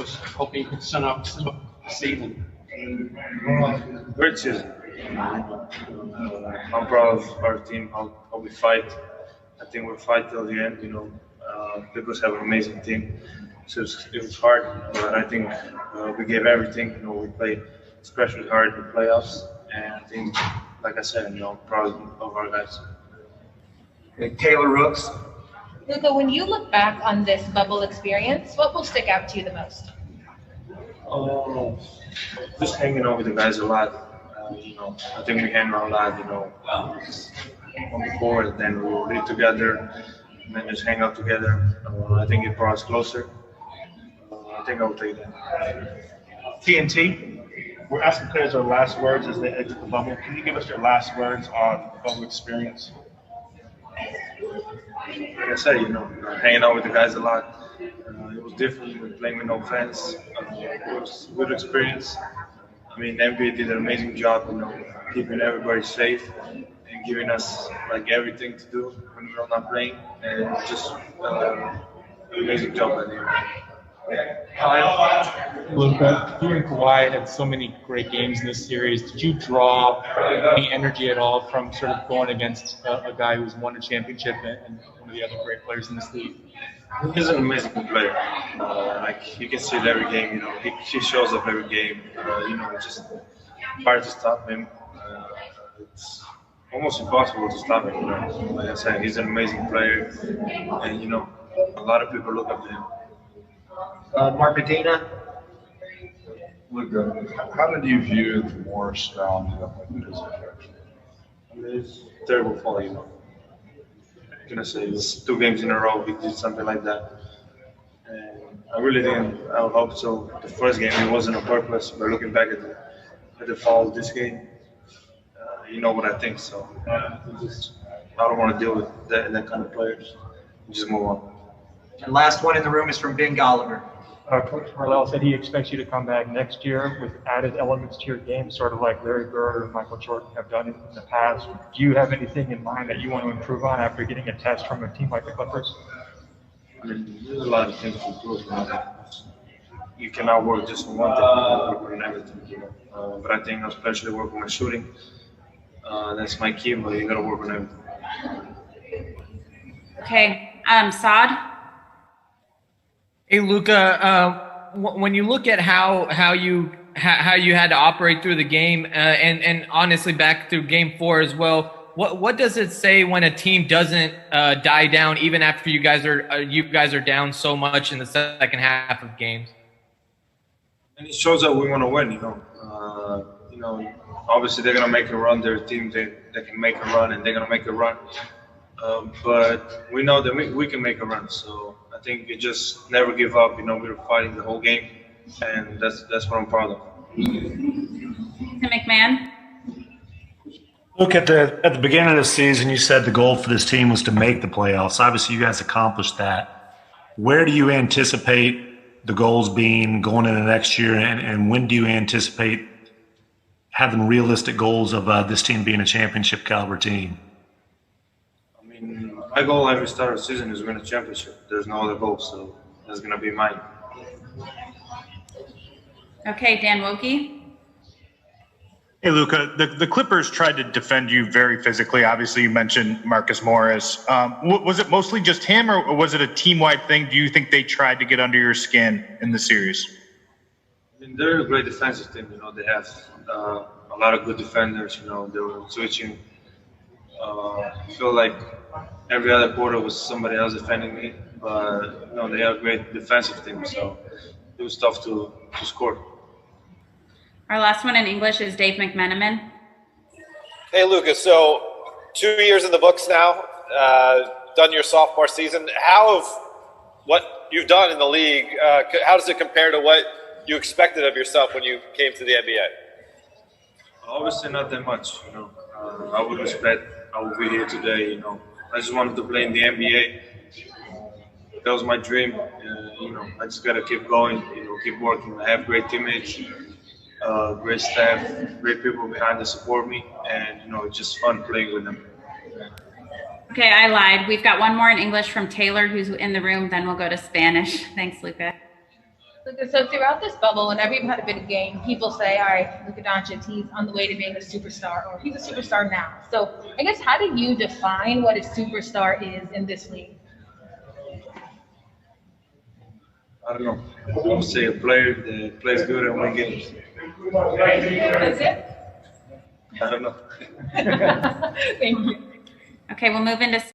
was hoping you could sum up the season. Great season. I'm proud of our team, how we fight. I think we'll fight till the end. Because have an amazing team. So it was hard, but I think we gave everything. We played especially hard in the playoffs, and I think, like I said, I'm proud of our guys. Taylor Rooks. Luka, when you look back on this bubble experience, what will stick out to you the most? Just hanging out with the guys a lot. I think we hang out a lot. On the court, then we live together, and then just hang out together. I think it brought us closer. I think I'll take that. TNT. We're asking players their last words as they exit the bubble. Can you give us your last words on the bubble experience? Like I said, hanging out with the guys a lot. It was different with playing with no fans. It was a good experience. I mean, the NBA did an amazing job, keeping everybody safe and giving us everything to do when we were not playing, and just an amazing job at the end. Luka, you and Kawhi had so many great games in this series. Did you draw any energy at all from sort of going against a guy who's won a championship and one of the other great players in this league? He's an amazing player. You can see it every game. He shows up every game. It's just hard to stop him. It's almost impossible to stop him. Like I said, he's an amazing player, and a lot of people look up to him. Mark Medina. Luka, how did you view the Morris round his ejection? It's terrible fall, I'm gonna say it was 2 games in a row he did something like that. And I really didn't. I hope so. The first game it wasn't on purpose, but looking back at the fall this game, you know what I think. So I don't want to deal with that kind of players. Just move on. And last one in the room is from Ben Golliver. Coach Marlell said he expects you to come back next year with added elements to your game, sort of like Larry Bird or Michael Jordan have done in the past. Do you have anything in mind that you want to improve on after getting a test from a team like the Clippers? I mean, there's a lot of things to improve. You cannot work just on one thing. You work on everything. But I think I especially work on my shooting. That's my key, but you got to work on everything. Okay, Saad. Hey, Luka, when you look at how you had to operate through the game and honestly back through Game 4 as well, what does it say when a team doesn't die down even after you guys are down so much in the second half of games? And it shows that we want to win. Obviously they're gonna make a run. They're a team that can make a run, and they're gonna make a run. But we know that we can make a run. So I think you just never give up. We were fighting the whole game, and that's what I'm proud of. McMahon. Look, at the beginning of the season, you said the goal for this team was to make the playoffs. Obviously, you guys accomplished that. Where do you anticipate the goals being going into next year, and when do you anticipate having realistic goals of this team being a championship caliber team? I mean, my goal every start of the season is to win a championship. There's no other goal, so that's going to be mine. Okay, Dan Wilkie. Hey, Luka, the Clippers tried to defend you very physically. Obviously, you mentioned Marcus Morris. Was it mostly just him, or was it a team-wide thing? Do you think they tried to get under your skin in the series? I mean, they're a great defensive team. They have a lot of good defenders. They were switching. I feel like every other quarter was somebody else defending me. But, they have a great defensive team, so it was tough to score. Our last one in English is Dave McMenamin. Hey, Luka, so 2 years in the books now, done your sophomore season. How have what you've done in the league, how does it compare to what you expected of yourself when you came to the NBA? Obviously not that much, I would expect I would be here today, I just wanted to play in the NBA. That was my dream. I just got to keep going, keep working. I have great teammates. Great staff, great people behind to support me, and it's just fun playing with them. Okay, I lied. We've got one more in English from Taylor, who's in the room. Then we'll go to Spanish. Thanks, Luka. So throughout this bubble, whenever you've had a big game, people say, all right, Luka Doncic, he's on the way to being a superstar, or he's a superstar now. So I guess how do you define what a superstar is in this league? I don't know. I would say a player that plays good and wins games. That's it? I don't know. Thank you. Okay, we'll move into